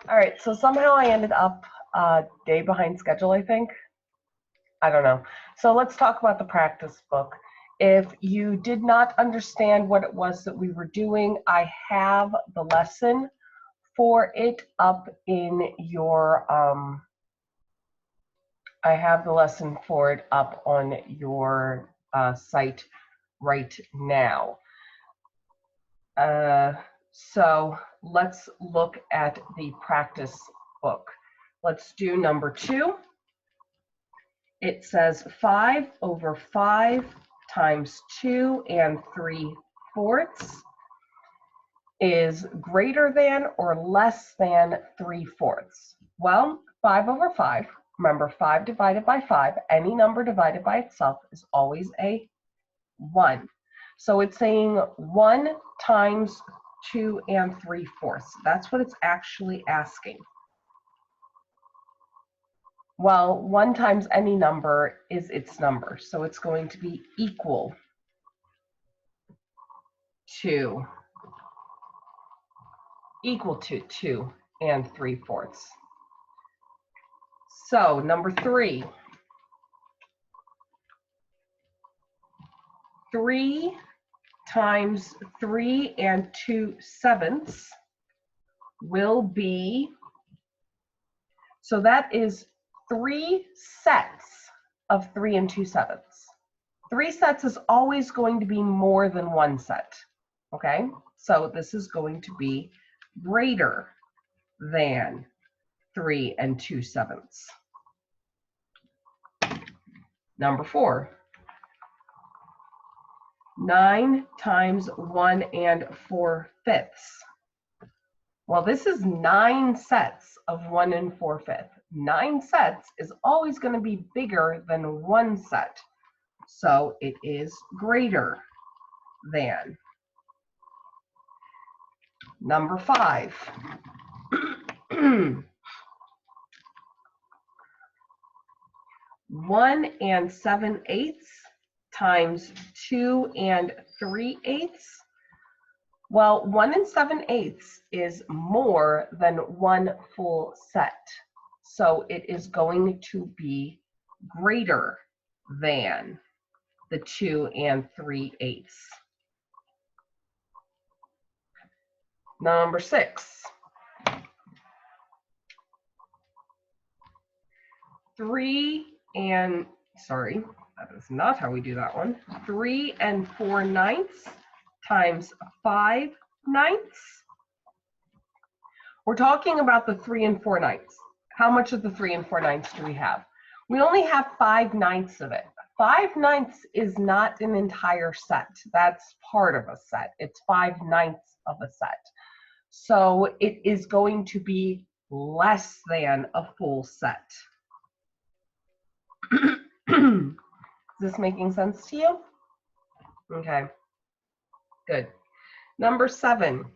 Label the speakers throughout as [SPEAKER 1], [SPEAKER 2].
[SPEAKER 1] All right, so somehow I ended up a day behind schedule, I think. I don't know. So let's talk about the practice book. If you did not understand what it was that we were doing, I have the lesson for it up in your, I have the lesson for it up on your site right now. So let's look at the practice book. Let's do number 2. It says 5 over 5 times 2 3/4 is greater than or less than 3/4. Well, 5 over 5, remember 5 divided by 5, any number divided by itself is always a 1. So it's saying 1 times 2 3/4. That's what it's actually asking. Well, 1 times any number is its number, so it's going to be equal to 2 3/4. So number 3, 3 times 3 2/7 will be, so that is 3 sets of 3 2/7. 3 sets is always going to be more than 1 set, okay? So this is going to be greater than 3 2/7. Number 4, 9 times 1 4/5. Well, this is 9 sets of 1 4/5. 9 sets is always going to be bigger than 1 set. So it is greater than. Number 5. 1 7/8 times 2 3/8. Well, 1 7/8 is more than 1 full set. So it is going to be greater than the 2 3/8. Number 6. that is not how we do that one. 3 4/9 times 5/9. We're talking about the 3 4/9. How much of the 3 4/9 do we have? We only have 5/9 of it. 5/9 is not an entire set. That's part of a set. It's 5/9 of a set. So it is going to be less than a full set. Is this making sense to you? Okay, good. Number 7.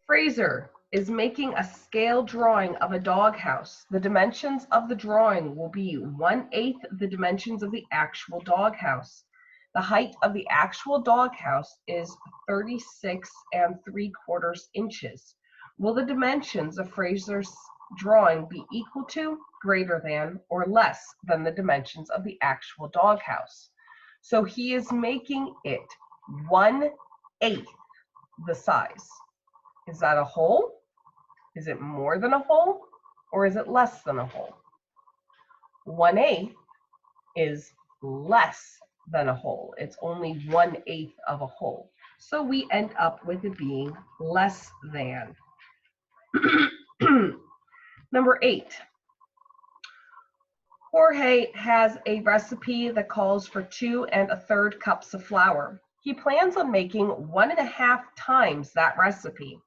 [SPEAKER 1] Fraser is making a scale drawing of a doghouse. The dimensions of the drawing will be 1/8 the dimensions of the actual doghouse. The height of the actual doghouse is 36 3/4 inches. Will the dimensions of Fraser's drawing be equal to, greater than, or less than the dimensions of the actual doghouse? So he is making it 1/8 the size. Is that a whole? Is it more than a whole? Or is it less than a whole? 1/8 is less than a whole. It's only 1/8 of a whole. So we end up with it being less than. Number 8. Jorge has a recipe that calls for 2 1/3 cups of flour. He plans on making 1 1/2 times that recipe.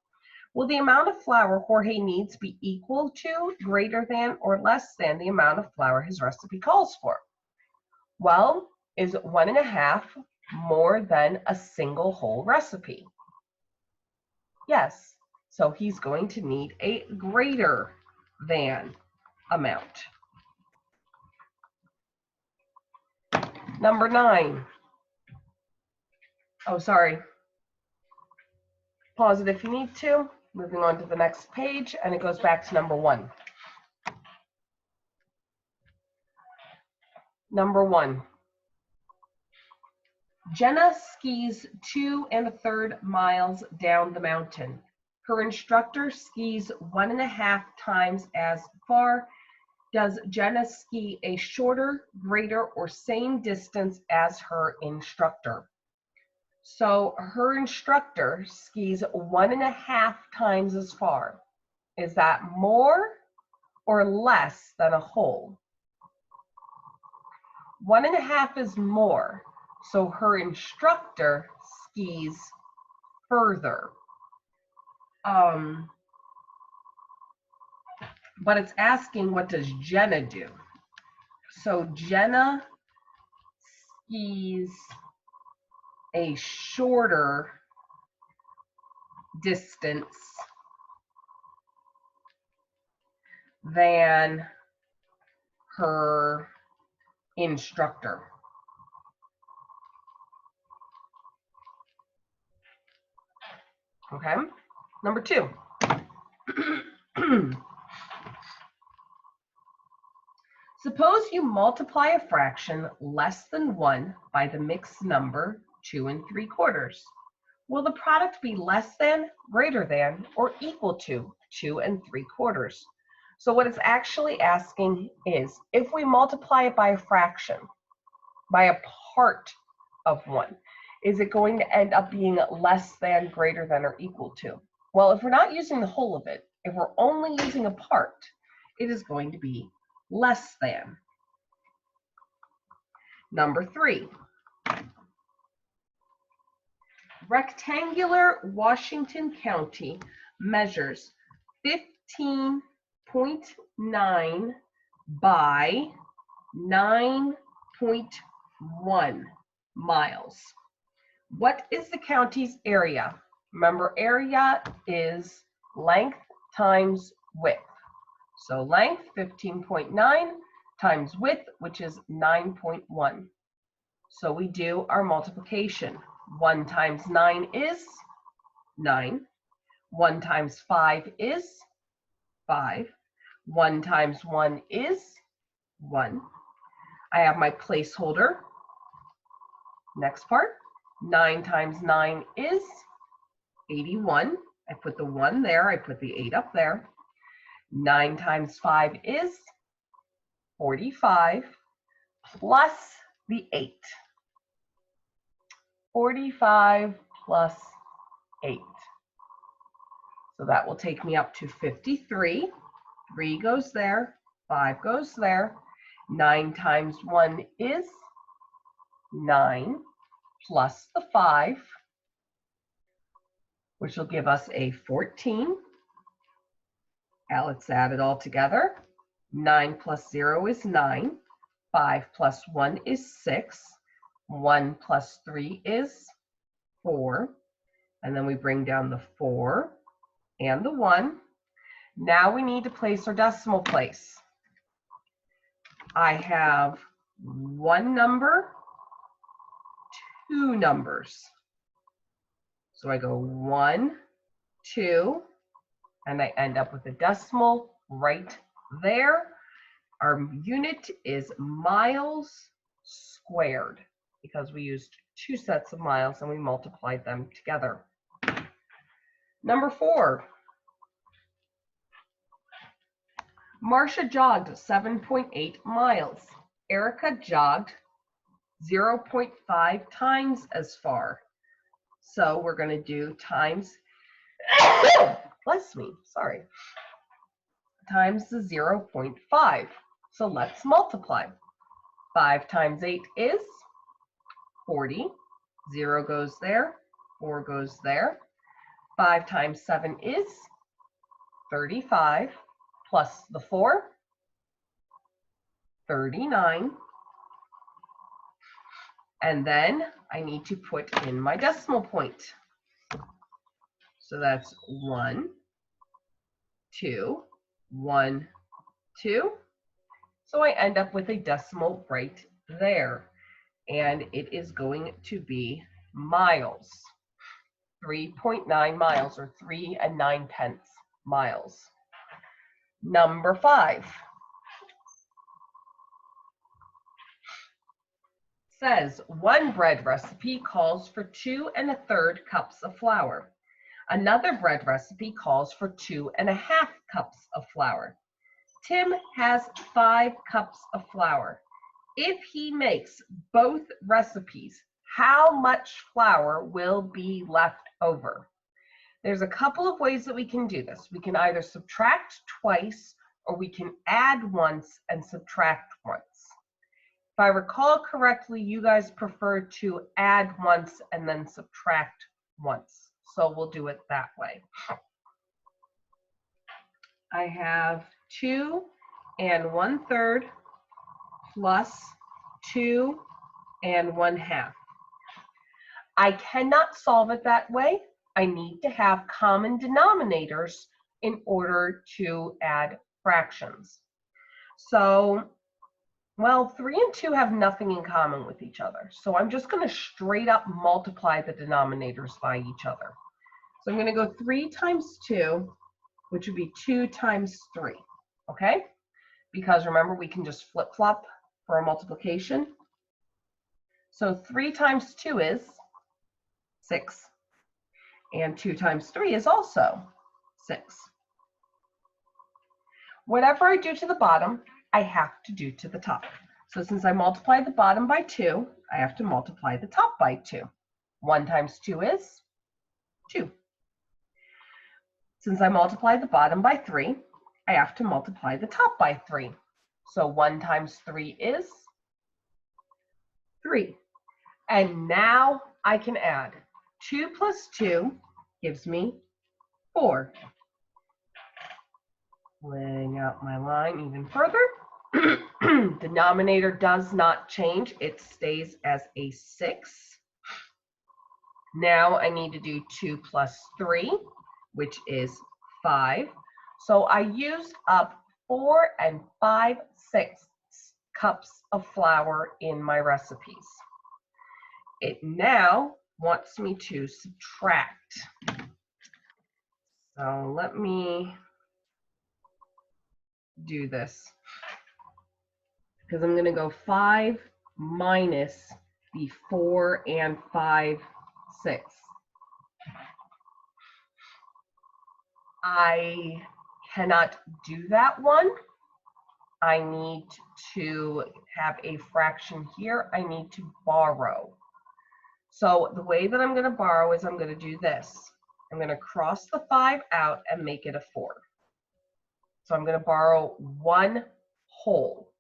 [SPEAKER 1] Will the amount of flour Jorge needs be equal to, greater than, or less than the amount of flour his recipe calls for? Well, is 1 1/2 more than a single whole recipe? Yes. So he's going to need a greater than amount. Number 9. Oh, sorry. Pause it if you need to. Moving on to the next page, and it goes back to number 1. Number 1. Jenna skis 2 1/3 miles down the mountain. Her instructor skis 1.5 times as far. Does Jenna ski a shorter, greater, or same distance as her instructor? So her instructor skis 1.5 times as far. Is that more or less than a whole? 1.5 is more, so her instructor skis further. But it's asking, what does Jenna do? So Jenna skis a shorter distance than her instructor. Okay, number 2. Suppose you multiply a fraction less than 1 by the mixed number 2 3/4. Will the product be less than, greater than, or equal to 2 3/4? So what it's actually asking is, if we multiply it by a fraction, by a part of 1, is it going to end up being less than, greater than, or equal to? Well, if we're not using the whole of it, if we're only using a part, it is going to be less than. Number 3. Rectangular Washington County measures 15.9 by 9.1 miles. What is the county's area? Remember, area is length times width. So length, 15.9, times width, which is 9.1. So we do our multiplication. 1 times 9 is 9. 1 times 5 is 5. 1 times 1 is 1. I have my placeholder. Next part. 9 times 9 is 81. I put the 1 there. I put the 8 up there. 9 times 5 is 45 plus the 8. 45 plus 8. So that will take me up to 53. 3 goes there, 5 goes there. 9 times 1 is 9 plus the 5, which will give us a 14. Now let's add it all together. 9 plus 0 is 9. 5 plus 1 is 6. 1 plus 3 is 4. And then we bring down the 4 and the 1. Now we need to place our decimal place. I have 1 number, 2 numbers. So I go 1, 2, and I end up with a decimal right there. Our unit is miles squared because we used 2 sets of miles and we multiplied them together. Number 4. Marcia jogged 7.8 miles. Erica jogged 0.5 times as far. So we're going to do times, bless me, sorry, times the 0.5. So let's multiply. 5 times 8 is 40. 0 goes there, 4 goes there. 5 times 7 is 35, plus the 4, 39. And then I need to put in my decimal point. So that's 1, 2, 1, 2. So I end up with a decimal right there. And it is going to be miles. 3.9 miles, or 3 9/10 miles. Number 5 says one bread recipe calls for 2 1/3 cups of flour. Another bread recipe calls for 2 1/2 cups of flour. Tim has 5 cups of flour. If he makes both recipes, how much flour will be left over? There's a couple of ways that we can do this. We can either subtract twice, or we can add once and subtract once. If I recall correctly, you guys prefer to add once and then subtract once. So we'll do it that way. I have 2 1/3 plus 2 1/2. I cannot solve it that way. I need to have common denominators in order to add fractions. So, well, 3 and 2 have nothing in common with each other. So I'm just going to straight up multiply the denominators by each other. So I'm going to go 3 times 2, which would be 2 times 3, okay? Because remember, we can just flip-flop for a multiplication. So 3 times 2 is 6. And 2 times 3 is also 6. Whatever I do to the bottom, I have to do to the top. So since I multiplied the bottom by 2, I have to multiply the top by 2. 1 times 2 is 2. Since I multiplied the bottom by 3, I have to multiply the top by 3. So 1 times 3 is 3. And now I can add. 2 plus 2 gives me 4. Laying out my line even further. Denominator does not change. It stays as a 6. Now I need to do 2 plus 3, which is 5. So I used up 4 5/6 cups of flour in my recipes. It now wants me to subtract. So let me do this, because I'm going to go 5 minus the 4 5/6. I cannot do that one. I need to have a fraction here. I need to borrow. So the way that I'm going to borrow is I'm going to do this. I'm going to cross the 5 out and make it a 4. So I'm going to borrow 1 whole.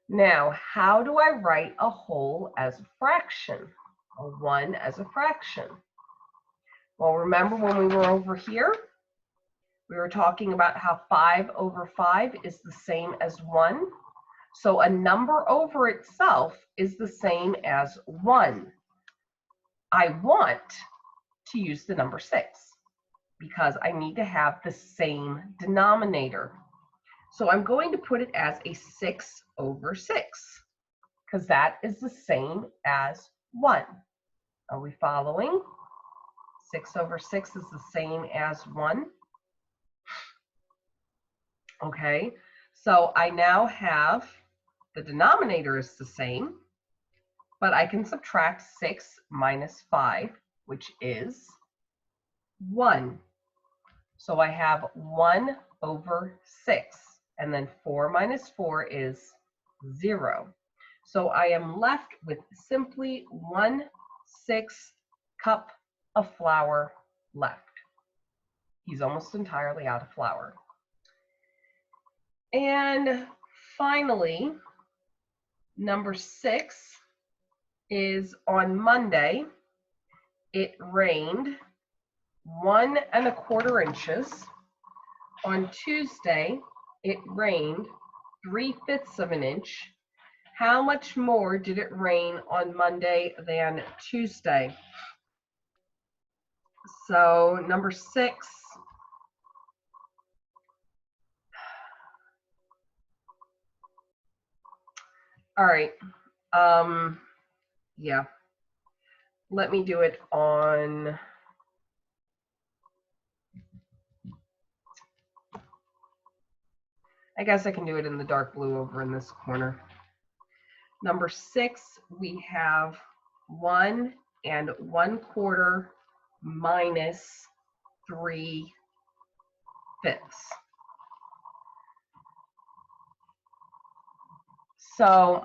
[SPEAKER 1] Now, how do I write a whole as a fraction? A 1 as a fraction? Well, remember when we were over here, we were talking about how 5 over 5 is the same as 1. So a number over itself is the same as 1. I want to use the number 6 because I need to have the same denominator. So I'm going to put it as a 6 over 6 because that is the same as 1. Are we following? 6 over 6 is the same as 1. Okay, so I now have the denominator is the same, but I can subtract 6 minus 5, which is 1. So I have 1 over 6, and then 4 minus 4 is 0. So I am left with simply 1/6 cup of flour left. He's almost entirely out of flour. And finally, number 6 is on Monday, it rained 1 1/4 inches. On Tuesday, it rained 3/5 of an inch. How much more did it rain on Monday than Tuesday? So number 6, all right, yeah. let me do it on, I guess I can do it in the dark blue over in this corner. Number 6, we have 1 1/4 minus 3/5. So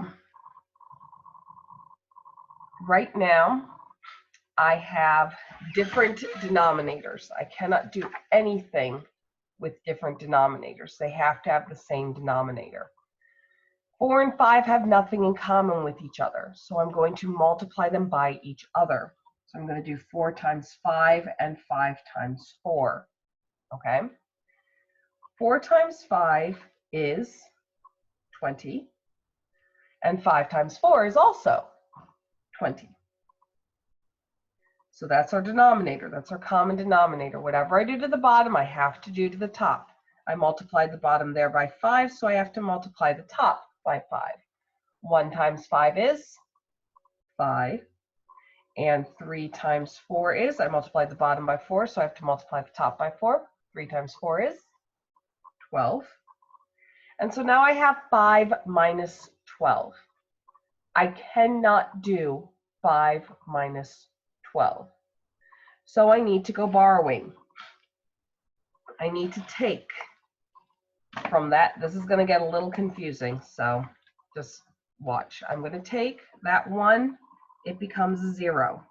[SPEAKER 1] right now I have different denominators. I cannot do anything with different denominators. They have to have the same denominator. 4 and 5 have nothing in common with each other, so I'm going to multiply them by each other. So I'm going to do 4 times 5 and 5 times 4. Okay? 4 times 5 is 20, and 5 times 4 is also 20. So that's our denominator. That's our common denominator. Whatever I do to the bottom, I have to do to the top. I multiplied the bottom there by 5, so I have to multiply the top by 5. 1 times 5 is 5. And 3 times 4 is, I multiplied the bottom by 4, so I have to multiply the top by 4. 3 times 4 is 12. And so now I have 5 minus 12. I cannot do 5 minus 12. So I need to go borrowing. I need to take from that. This is going to get a little confusing, so just watch. I'm going to take that 1. It becomes a 0.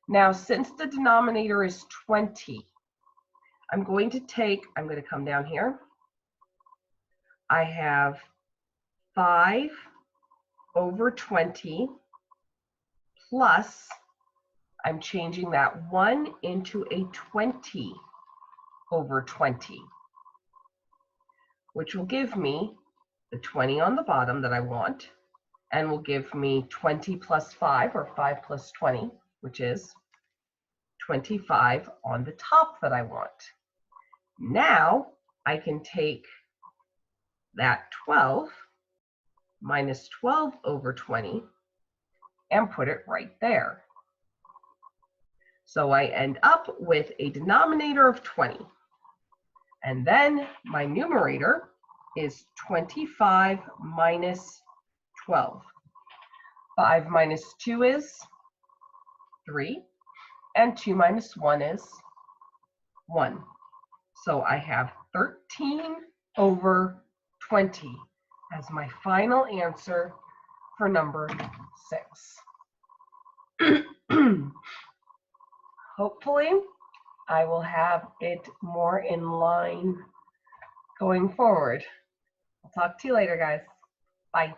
[SPEAKER 1] Now, since the denominator is 20, I'm going to come down here. I have 5 over 20 plus, I'm changing that 1 into a 20 over 20, which will give me the 20 on the bottom that I want, and will give me 20 plus 5, or 5 plus 20, which is 25 on the top that I want. Now I can take that 12 minus 12 over 20 and put it right there. So I end up with a denominator of 20. And then my numerator is 25 minus 12. 5 minus 2 is 3, and 2 minus 1 is 1. So I have 13 over 20 as my final answer for number 6. Hopefully, I will have it more in line going forward. I'll talk to you later, guys. Bye.